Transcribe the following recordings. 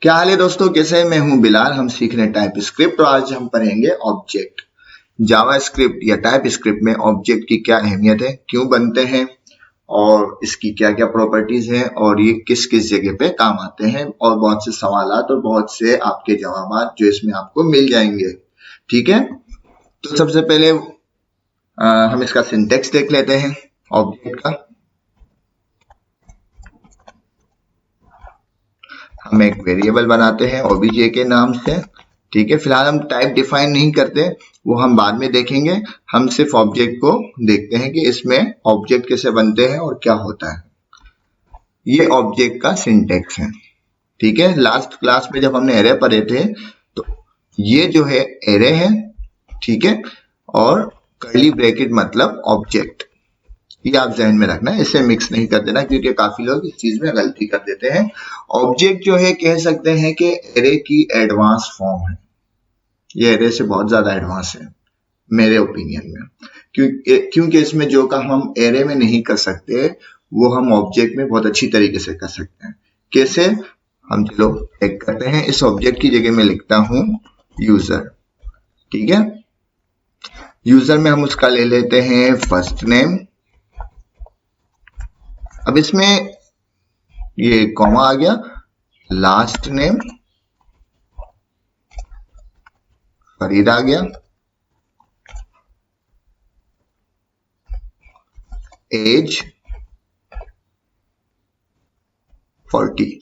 क्या हाल है दोस्तों, कैसे हैं? मैं हूं बिलाल। हम सीख रहे हैं टाइप स्क्रिप्ट और आज हम पढ़ेंगे ऑब्जेक्ट। जावा स्क्रिप्ट या टाइप स्क्रिप्ट में ऑब्जेक्ट की क्या अहमियत है, क्यों बनते हैं और इसकी क्या क्या प्रॉपर्टीज हैं और ये किस किस जगह पे काम आते हैं, और बहुत से सवालात और बहुत से आपके जवाब जो इसमें आपको मिल जाएंगे। ठीक है, तो सबसे पहले हम इसका सिंटेक्स देख लेते हैं ऑब्जेक्ट का। हम एक वेरिएबल बनाते हैं ओबीजे के नाम से। ठीक है, फिलहाल हम टाइप डिफाइन नहीं करते, वो हम बाद में देखेंगे। हम सिर्फ ऑब्जेक्ट को देखते हैं कि इसमें ऑब्जेक्ट कैसे बनते हैं और क्या होता है। ये ऑब्जेक्ट का सिंटेक्स है। ठीक है, लास्ट क्लास में जब हमने एरे पढ़े थे तो ये जो है एरे है, ठीक है, और कर्ली ब्रैकेट मतलब ऑब्जेक्ट। ये आप जहन में रखना, इसे मिक्स नहीं कर देना क्योंकि काफी लोग इस चीज में गलती कर देते हैं। ऑब्जेक्ट जो है कह सकते हैं कि एरे की एडवांस फॉर्म है। ये एरे से बहुत ज्यादा एडवांस है मेरे ओपिनियन में, क्योंकि इसमें जो काम हम एरे में नहीं कर सकते वो हम ऑब्जेक्ट में बहुत अच्छी तरीके से कर सकते हैं। कैसे? हम चलो चेक करते हैं। इस ऑब्जेक्ट की जगह में लिखता हूं यूजर। ठीक है, यूजर में हम उसका ले लेते हैं फर्स्ट नेम। अब इसमें ये कॉमा आ गया, लास्ट नेम फरीद आ गया, एज 40।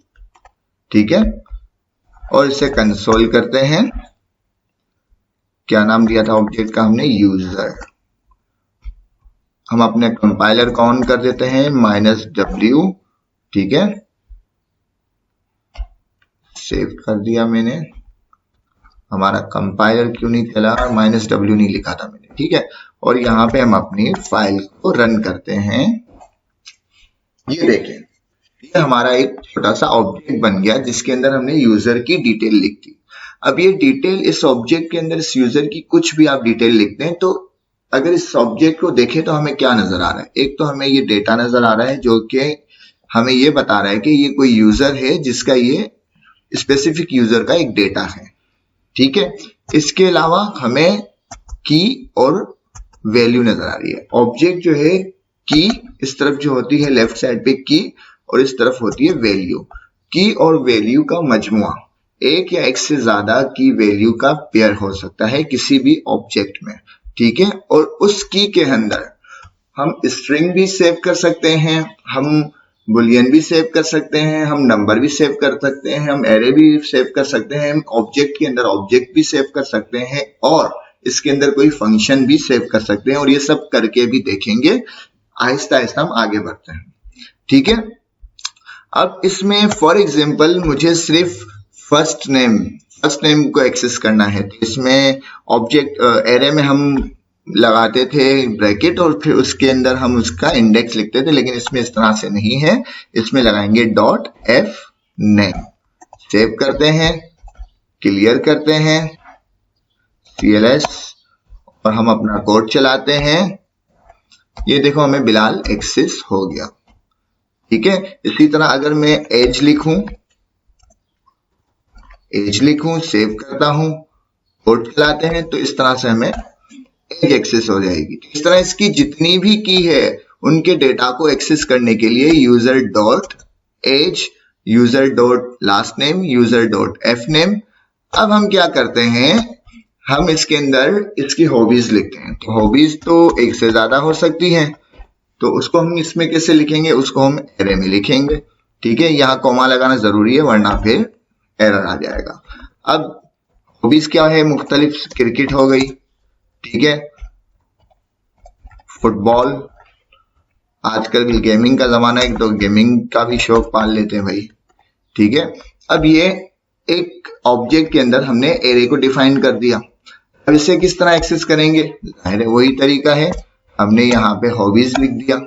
ठीक है, और इसे कंसोल करते हैं। क्या नाम दिया था ऑब्जेक्ट का हमने? यूजर। हम अपने कंपाइलर को ऑन कर देते हैं -w। ठीक है, सेव कर दिया मैंने। हमारा कंपाइलर क्यों नहीं चला? -w नहीं लिखा था मैंने। ठीक है, और यहाँ पे हम अपनी फाइल को रन करते हैं। ये देखें, ये हमारा एक छोटा सा ऑब्जेक्ट बन गया जिसके अंदर हमने यूजर की डिटेल लिख दी। अब ये डिटेल इस ऑब्जेक्ट के अंदर, इस यूजर की कुछ भी आप डिटेल लिखते हैं तो अगर इस ऑब्जेक्ट को देखें तो हमें क्या नजर आ रहा है? एक तो हमें ये डेटा नजर आ रहा है जो कि हमें ये बता रहा है कि ये कोई यूजर है जिसका ये स्पेसिफिक यूजर का एक डेटा है। ठीक है, इसके अलावा हमें की और वैल्यू नजर आ रही है। ऑब्जेक्ट जो है की इस तरफ जो होती है लेफ्ट साइड पे की, और इस तरफ होती है वैल्यू। की और वैल्यू का मजमुआ, एक या एक से ज्यादा की वैल्यू का पेयर हो सकता है किसी भी ऑब्जेक्ट में। ठीक है, और उस की के अंदर हम स्ट्रिंग भी सेव कर सकते हैं, हम बुलियन भी सेव कर सकते हैं, हम नंबर भी सेव कर सकते हैं, हम एरे भी सेव कर सकते हैं, हम ऑब्जेक्ट के अंदर ऑब्जेक्ट भी सेव कर सकते हैं और इसके अंदर कोई फंक्शन भी सेव कर सकते हैं। और ये सब करके भी देखेंगे, आहिस्ता आहिस्ता हम आगे बढ़ते हैं। ठीक है, अब इसमें फॉर एग्जांपल मुझे सिर्फ फर्स्ट नेम को एक्सेस करना है। तो इसमें ऑब्जेक्ट एरे में हम लगाते थे ब्रैकेट और फिर उसके अंदर हम उसका इंडेक्स लिखते थे, लेकिन इसमें इस तरह से नहीं है। इसमें लगाएंगे .f नेम। सेव करते हैं, क्लियर करते हैं cls और हम अपना कोड चलाते हैं। ये देखो हमें बिलाल एक्सेस हो गया। ठीक है, इसी तरह अगर मैं एज लिखूं, सेव करता हूं, कोड चलाते हैं तो इस तरह से हमें एज एक्सेस हो जाएगी। इस तरह इसकी जितनी भी की है उनके डेटा को एक्सेस करने के लिए user dot age, user dot last name, user dot F name. अब हम क्या करते हैं, हम इसके अंदर इसकी हॉबीज लिखते हैं। तो हॉबीज तो एक से ज्यादा हो सकती हैं, तो उसको हम इसमें कैसे लिखेंगे? उसको हम एरे में लिखेंगे। ठीक है, यहाँ कॉमा लगाना जरूरी है वरना फिर एरर आ जाएगा। अब हॉबीज क्या है? मुख्तलिफ। क्रिकेट हो गई, ठीक है, फुटबॉल, आजकल गेमिंग का जमाना है तो गेमिंग का भी शौक पाल लेते हैं भाई। ठीक है, अब ये एक ऑब्जेक्ट के अंदर हमने एरे को डिफाइन कर दिया। अब इसे किस तरह एक्सेस करेंगे? जाहिर है वही तरीका है, हमने यहाँ पे हॉबीज लिख दिया।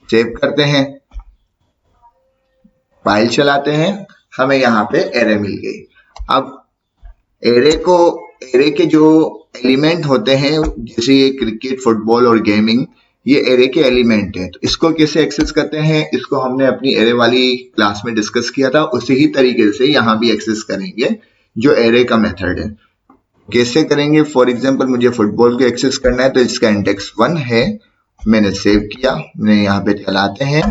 सेव करते हैं, फाइल चलाते हैं, हमें यहाँ पे एरे मिल गई। अब एरे के जो एलिमेंट होते हैं, जैसे ये क्रिकेट, फुटबॉल और गेमिंग, ये एरे के एलिमेंट है। तो इसको कैसे एक्सेस करते हैं, इसको हमने अपनी एरे वाली क्लास में डिस्कस किया था, उसी ही तरीके से यहाँ भी एक्सेस करेंगे जो एरे का मेथड है। कैसे करेंगे, फॉर एग्जाम्पल मुझे फुटबॉल को एक्सेस करना है, तो इसका इंडेक्स 1 है, मैंने सेव किया, मैं यहाँ पे चलाते हैं,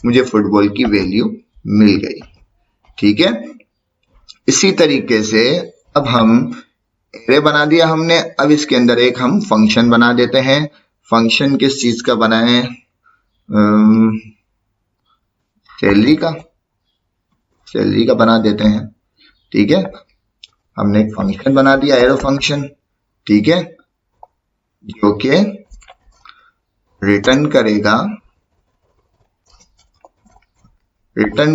मुझे फुटबॉल की वैल्यू मिल गई। ठीक है, इसी तरीके से अब हम एरे बना दिया हमने, अब इसके अंदर एक हम फंक्शन बना देते हैं। फंक्शन किस चीज का बनाए, सैलरी का बना देते हैं। ठीक है, हमने एक फंक्शन बना दिया, एरो फंक्शन। ठीक है, जो कि रिटर्न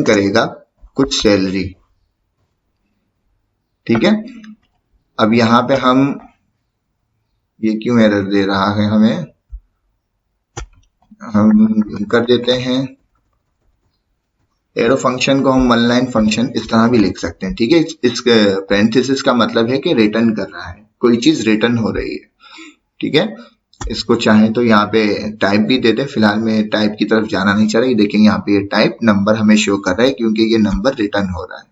करेगा कुछ सैलरी। ठीक है, अब यहां पे हम, ये क्यों एरर दे रहा है हमें, हम कर देते हैं एरो फंक्शन को हम वन लाइन फंक्शन इस तरह भी लिख सकते हैं। ठीक है, इस पैरेंथेसिस का मतलब है कि रिटर्न कर रहा है, कोई चीज रिटर्न हो रही है। ठीक है, इसको चाहें तो यहाँ पे टाइप भी दे दे, फिलहाल मैं टाइप की तरफ जाना नहीं चाह रहा। देखिए यहाँ पे ये टाइप नंबर हमें शो कर रहा है क्योंकि ये नंबर रिटर्न हो रहा है।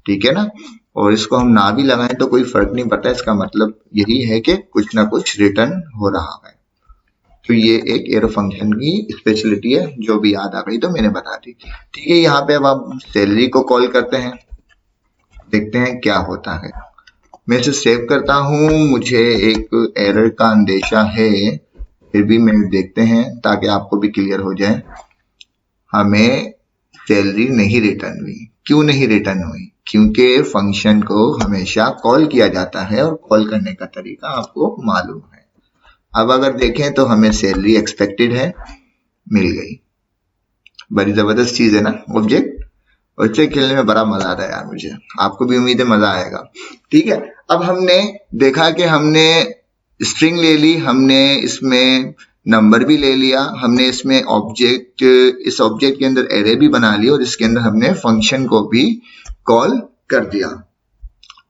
ठीक है ना, और इसको हम ना भी लगाएं तो कोई फर्क नहीं पड़ता, इसका मतलब यही है कि कुछ ना कुछ रिटर्न हो रहा है। तो ये एक एरो फंक्शन की स्पेशलिटी है, जो भी याद आ गई तो मैंने बता दी। ठीक है, यहाँ पे अब आप सैलरी को कॉल करते हैं, देखते हैं क्या होता है। मैं इसे सेव करता हूं, मुझे एक एरर का अंदेशा है, फिर भी मैं देखते हैं ताकि आपको भी क्लियर हो जाए। हमें सैलरी नहीं रिटर्न हुई। क्यों नहीं रिटर्न हुई, क्योंकि फंक्शन को हमेशा कॉल किया जाता है और कॉल करने का तरीका आपको मालूम है। अब अगर देखें तो हमें सैलरी एक्सपेक्टेड है, मिल गई। बड़ी जबरदस्त चीज है ना ऑब्जेक्ट, और इससे खेलने में बड़ा मजा आता है यार मुझे, आपको भी उम्मीद है मजा आएगा। ठीक है, अब हमने देखा कि हमने स्ट्रिंग ले ली, हमने इसमें नंबर भी ले लिया, हमने इसमें ऑब्जेक्ट, इस ऑब्जेक्ट के अंदर एरे भी बना लिया, और इसके अंदर हमने फंक्शन को भी कॉल कर दिया।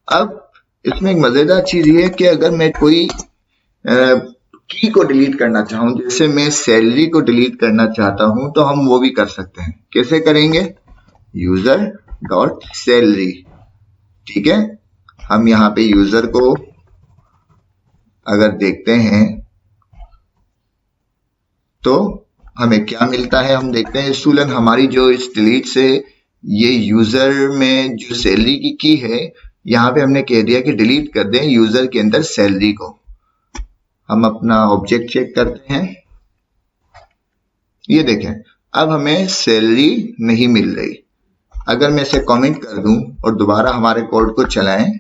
अब इसमें एक मजेदार चीज ये है कि अगर मैं कोई की को डिलीट करना चाहूं, जैसे मैं सैलरी को डिलीट करना चाहता हूं, तो हम वो भी कर सकते हैं। कैसे करेंगे, यूजर डॉट सैलरी। ठीक है, हम यहाँ पे यूजर को अगर देखते हैं तो हमें क्या मिलता है, हम देखते हैं स्टूडेंट, हमारी जो इस डिलीट से ये यूजर में जो सैलरी की है, यहाँ पे हमने कह दिया कि डिलीट कर दें यूजर के अंदर सैलरी को। हम अपना ऑब्जेक्ट चेक करते हैं, ये देखें अब हमें सैलरी नहीं मिल रही। अगर मैं इसे कमेंट कर दूं और दोबारा हमारे कोड को चलाएं,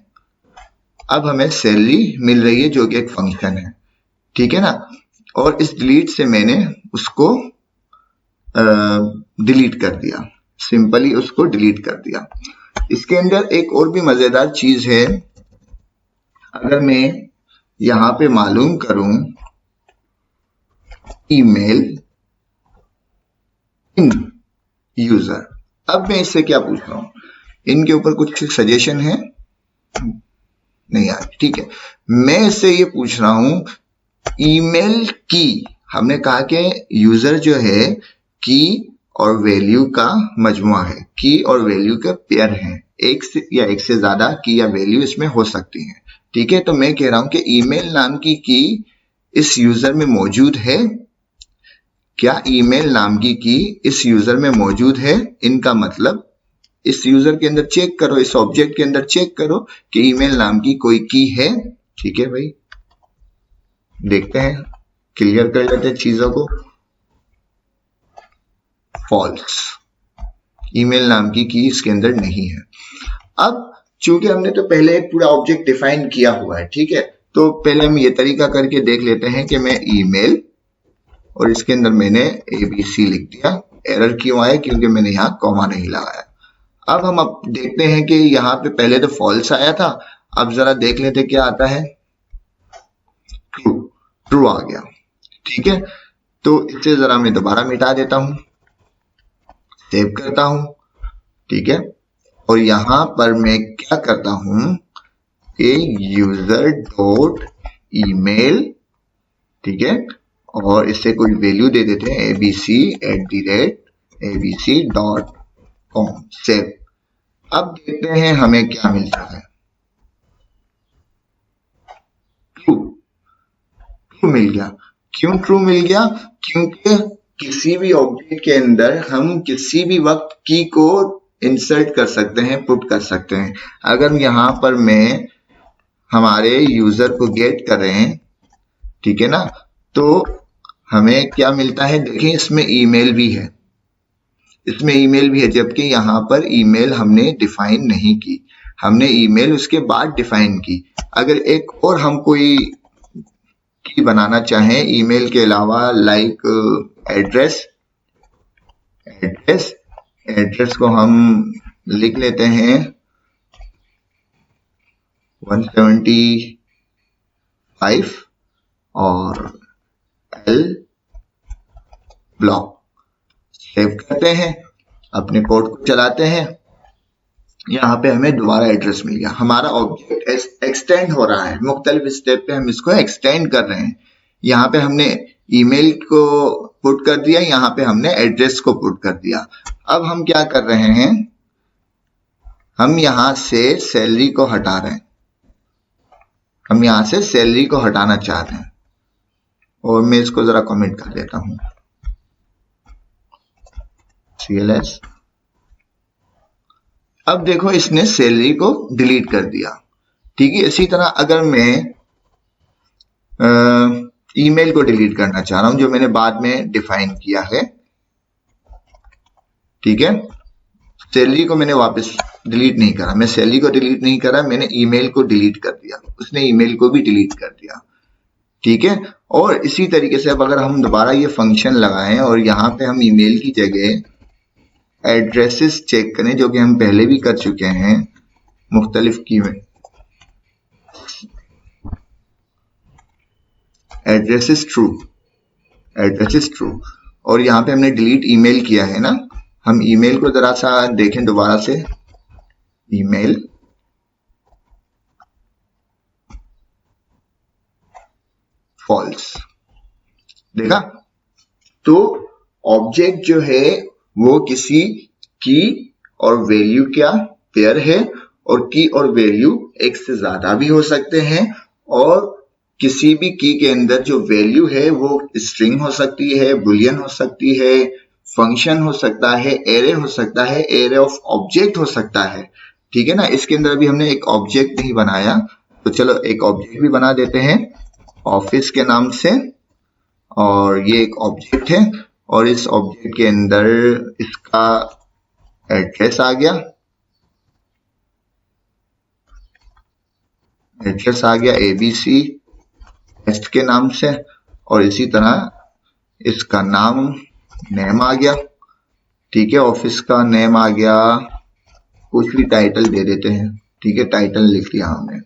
अब हमें सैलरी मिल रही है, जो कि एक फंक्शन है। ठीक है ना, और इस डिलीट से मैंने उसको डिलीट कर दिया, सिंपली उसको डिलीट कर दिया। इसके अंदर एक और भी मजेदार चीज है, अगर मैं यहां पे मालूम करूं ईमेल इन यूजर, अब मैं इससे क्या पूछ रहा हूं, इनके ऊपर कुछ सजेशन है नहीं यार। ठीक है, मैं इससे ये पूछ रहा हूं ईमेल की, हमने कहा कि यूजर जो है की और वैल्यू का मजमुआ है, की और वैल्यू का पेयर है, एक से या एक से ज्यादा की या वैल्यू इसमें हो सकती है। ठीक है, तो मैं कह रहा हूं कि ईमेल नाम की इस यूजर में मौजूद है, क्या ईमेल नाम की इस यूजर में मौजूद है, इनका मतलब इस यूजर के अंदर चेक करो, इस ऑब्जेक्ट के अंदर चेक करो कि ईमेल नाम की कोई की है। ठीक है भाई, देखते हैं, क्लियर कर लेते हैं चीजों को। फॉल्स, ईमेल नाम की इसके अंदर नहीं है। अब चूंकि हमने तो पहले एक पूरा ऑब्जेक्ट डिफाइन किया हुआ है, ठीक है, तो पहले हम ये तरीका करके देख लेते हैं कि मैं ईमेल और इसके अंदर मैंने ABC लिख दिया। एरर क्यों आया, क्योंकि मैंने यहाँ कॉमा नहीं लगाया। अब हम देखते हैं कि यहाँ पे पहले तो फॉल्स आया था, अब जरा देख लेते क्या आता है, ट्रू आ गया। ठीक है, तो इसे जरा मैं दोबारा मिटा देता हूं, सेव करता हूं। ठीक है, और यहां पर मैं क्या करता हूं कि यूजर डॉट ईमेल, ठीक है, और इससे कोई वैल्यू दे देते हैं abc@abc.com सेव। अब देखते हैं हमें क्या मिलता है। ट्रू मिल गया। क्यों ट्रू मिल गया? क्योंकि किसी भी ऑब्जेक्ट के अंदर हम किसी भी वक्त की को इंसर्ट कर सकते हैं, पुट कर सकते हैं। अगर यहाँ पर मैं हमारे यूजर को गेट कर रहे हैं, ठीक है ना, तो हमें क्या मिलता है? देखिए इसमें ईमेल भी है, जबकि यहाँ पर ईमेल हमने डिफाइन नहीं की, हमने ईमेल उसके बाद डिफाइन की। अगर एक और हम कोई की बनाना चाहें ईमेल के अलावा, लाइक एड्रेस को हम लिख लेते हैं 175 और L ब्लॉक। सेव करते हैं, अपने कोड को चलाते हैं, यहाँ पे हमें दोबारा एड्रेस मिल गया। हमारा ऑब्जेक्ट एक्सटेंड हो रहा है, मुख्तलिफ स्टेप पे हम इसको एक्सटेंड कर रहे हैं। यहाँ पे हमने ईमेल को पुट कर दिया, यहाँ पे हमने एड्रेस को पुट कर दिया। अब हम क्या कर रहे हैं? हम यहाँ से सैलरी को हटा रहे हैं, हम यहाँ से सैलरी को हटाना चाह रहे हैं। और मैं इसको जरा कमेंट कर देता हूँ, CLS। अब देखो इसने सैलरी को डिलीट कर दिया, ठीक है। इसी तरह अगर मैं ईमेल को डिलीट करना चाह रहा हूं, जो मैंने बाद में डिफाइन किया है, ठीक है, सैलरी को मैंने वापस डिलीट नहीं करा, मैं सैलरी को डिलीट नहीं करा, मैंने ईमेल को डिलीट कर दिया, उसने ईमेल को भी डिलीट कर दिया, ठीक है। और इसी तरीके से अब अगर हम दोबारा ये फंक्शन लगाएं और यहाँ पे हम ईमेल की जगह एड्रेसेस चेक करें, जो कि हम पहले भी कर चुके हैं मुख्तलिफ की में, एड्रेस इज ट्रू, और यहाँ पे हमने डिलीट ईमेल किया है ना। हम ईमेल को जरा सा देखें दोबारा से, ईमेल फॉल्स, देखा? तो ऑब्जेक्ट जो है वो किसी की और वैल्यू क्या पेयर है, और की और वैल्यू एक से ज्यादा भी हो सकते हैं, और किसी भी की के अंदर जो वैल्यू है वो स्ट्रिंग हो सकती है, बुलियन हो सकती है, फंक्शन हो सकता है, एरे हो सकता है, एरे ऑफ ऑब्जेक्ट हो सकता है, ठीक है ना। इसके अंदर अभी हमने एक ऑब्जेक्ट नहीं बनाया, तो चलो एक ऑब्जेक्ट भी बना देते हैं ऑफिस के नाम से, और ये एक ऑब्जेक्ट है, और इस ऑब्जेक्ट के अंदर इसका एड्रेस आ गया, ABC टेस्ट के नाम से, और इसी तरह इसका नाम नेम आ गया, ठीक है, ऑफिस का नेम आ गया, कुछ भी टाइटल दे देते हैं, ठीक है, टाइटल लिख दिया हमने।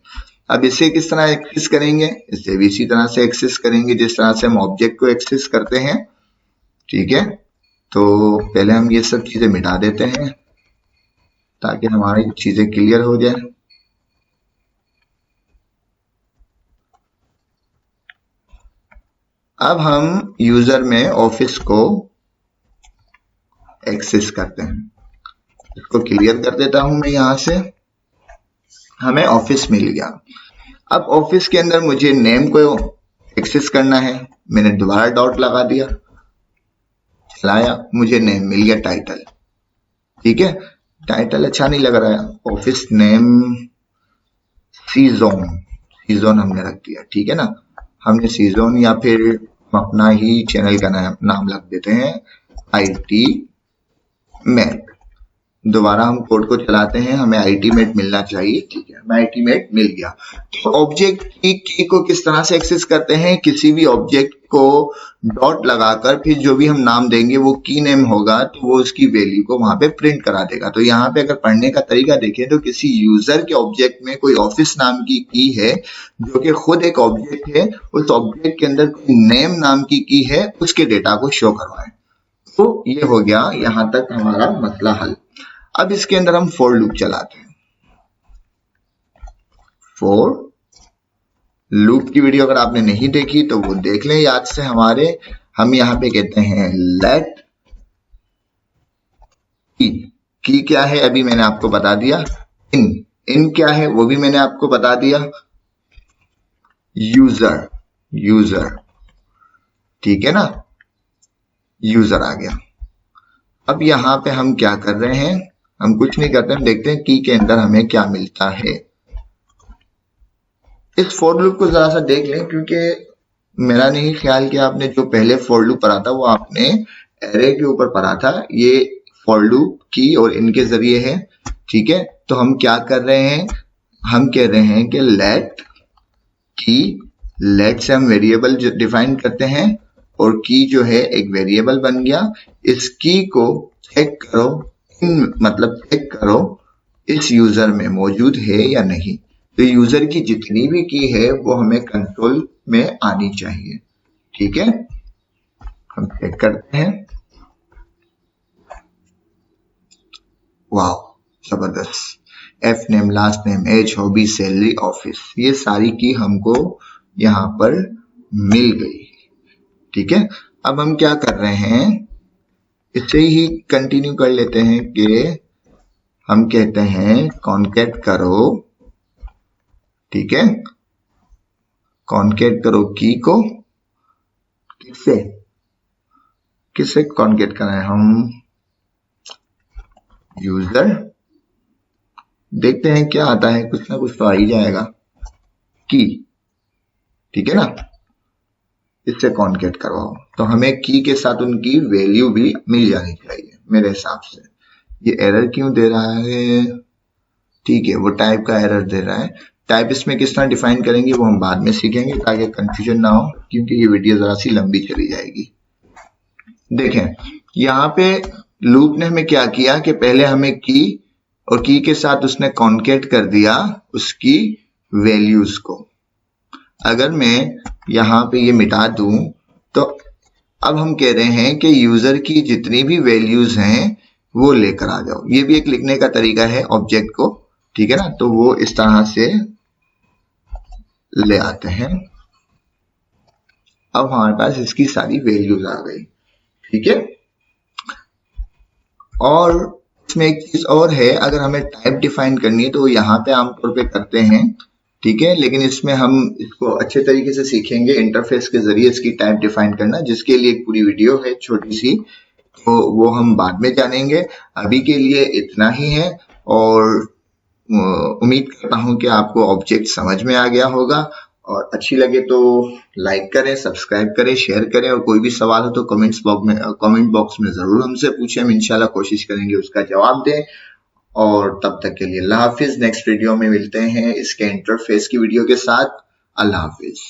अब इसे किस तरह एक्सेस करेंगे? इसे भी इसी तरह से एक्सेस करेंगे जिस तरह से हम ऑब्जेक्ट को एक्सेस करते हैं, ठीक है। तो पहले हम ये सब चीजें मिटा देते हैं ताकि हमारी चीजें क्लियर हो जाए। अब हम यूजर में ऑफिस को एक्सेस करते हैं, इसको क्लियर कर देता हूं मैं यहां से। हमें ऑफिस मिल गया। अब ऑफिस के अंदर मुझे नेम को एक्सेस करना है, मैंने दोबारा डॉट लगा दिया, चलाया, मुझे नेम मिल गया, टाइटल, ठीक है। टाइटल अच्छा नहीं लग रहा है, ऑफिस नेम सीजोन हमने रख दिया, ठीक है ना। हमने सीजोन, या फिर अपना ही चैनल का नाम रख देते हैं IT मेट। दोबारा हम कोड को चलाते हैं, हमें IT मेट मिलना चाहिए, ठीक है, हमें IT मेट मिल गया। तो ऑब्जेक्ट की को किस तरह से एक्सेस करते हैं? किसी भी ऑब्जेक्ट को डॉट लगाकर फिर जो भी हम नाम देंगे वो की नेम होगा, तो वो उसकी वैल्यू को वहां पे प्रिंट करा देगा। तो यहाँ पे अगर पढ़ने का तरीका देखें तो किसी यूजर के ऑब्जेक्ट में कोई ऑफिस नाम की है जो कि खुद एक ऑब्जेक्ट है, उस ऑब्जेक्ट के अंदर कोई नेम नाम की है, उसके डेटा को शो करवाए। तो ये हो गया यहां तक हमारा मसला हल। अब इसके अंदर हम फॉर लूप चलाते हैं, फॉर लूप की वीडियो अगर आपने नहीं देखी तो वो देख लें याद से हमारे। हम यहाँ पे कहते हैं लेट की क्या है अभी मैंने आपको बता दिया। इन क्या है वो भी मैंने आपको बता दिया। यूजर ठीक है ना, यूजर आ गया। अब यहाँ पे हम क्या कर रहे हैं, हम कुछ नहीं करते, हम देखते हैं की के अंदर हमें क्या मिलता है। इस फॉर लूप को जरा सा देख लें, क्योंकि मेरा नहीं ख्याल कि आपने जो पहले फॉर लूप पढ़ा था वो आपने एरे के ऊपर पढ़ा था। ये फॉर लूप की और इनके जरिए है। ठीक है, तो हम क्या कर रहे हैं, हम कह रहे हैं कि लेट से हम वेरिएबल डिफाइन करते हैं और की जो है एक वेरिएबल बन गया। इस की को चेक करो, मतलब चेक करो इस यूजर में मौजूद है या नहीं। तो यूजर की जितनी भी की है वो हमें कंट्रोल में आनी चाहिए। ठीक है, हम चेक करते हैं। वाह जबरदस्त, F name, last name, age, hobby, salary, office, ये सारी की हमको यहाँ पर मिल गई। ठीक है, अब हम क्या कर रहे हैं, इसे ही कंटिन्यू कर लेते हैं कि हम कहते हैं कॉन्कैट करो। ठीक है, कॉन्कैट करो की को, किससे कॉन्कैट करना है, हम यूजर, देखते हैं क्या आता है, कुछ ना कुछ तो आ ही जाएगा। की, ठीक है ना, इससे कॉन्कैट करवाओ तो हमें की के साथ उनकी वैल्यू भी मिल जानी चाहिए मेरे हिसाब से। ये एरर क्यों दे रहा है, ठीक है वो टाइप का एरर दे रहा है। टाइप इसमें किस तरह डिफाइन करेंगे वो हम बाद में सीखेंगे ताकि कंफ्यूजन ना हो, क्योंकि ये वीडियो जरा सी लंबी चली जाएगी। देखें यहाँ पे लूप ने हमें क्या किया कि पहले हमें की और की के साथ उसने कॉन्कैट कर दिया उसकी वैल्यूज को। अगर मैं यहाँ पे ये मिटा दूं तो अब हम कह रहे हैं कि यूजर की जितनी भी वैल्यूज हैं वो लेकर आ जाओ। ये भी एक लिखने का तरीका है ऑब्जेक्ट को, ठीक है ना, तो वो इस तरह से ले आते हैं। अब हमारे पास इसकी सारी वैल्यूज आ गई। ठीक है, और इसमें एक चीज और है, अगर हमें टाइप डिफाइन करनी है तो यहाँ पे आमतौर पे करते हैं। ठीक है, लेकिन इसमें हम इसको अच्छे तरीके से सीखेंगे इंटरफेस के जरिए इसकी टाइप डिफाइन करना, जिसके लिए एक पूरी वीडियो है छोटी सी, तो वो हम बाद में जानेंगे। अभी के लिए इतना ही है और उम्मीद करता हूं कि आपको ऑब्जेक्ट समझ में आ गया होगा, और अच्छी लगे तो लाइक करें, सब्सक्राइब करें, शेयर करें, और कोई भी सवाल हो तो कमेंट बॉक्स में जरूर हमसे पूछें। हम इंशाल्लाह कोशिश करेंगे उसका जवाब दें। और तब तक के लिए अल्लाह हाफिज। नेक्स्ट वीडियो में मिलते हैं इसके इंटरफेस की वीडियो के साथ। अल्लाह हाफिज।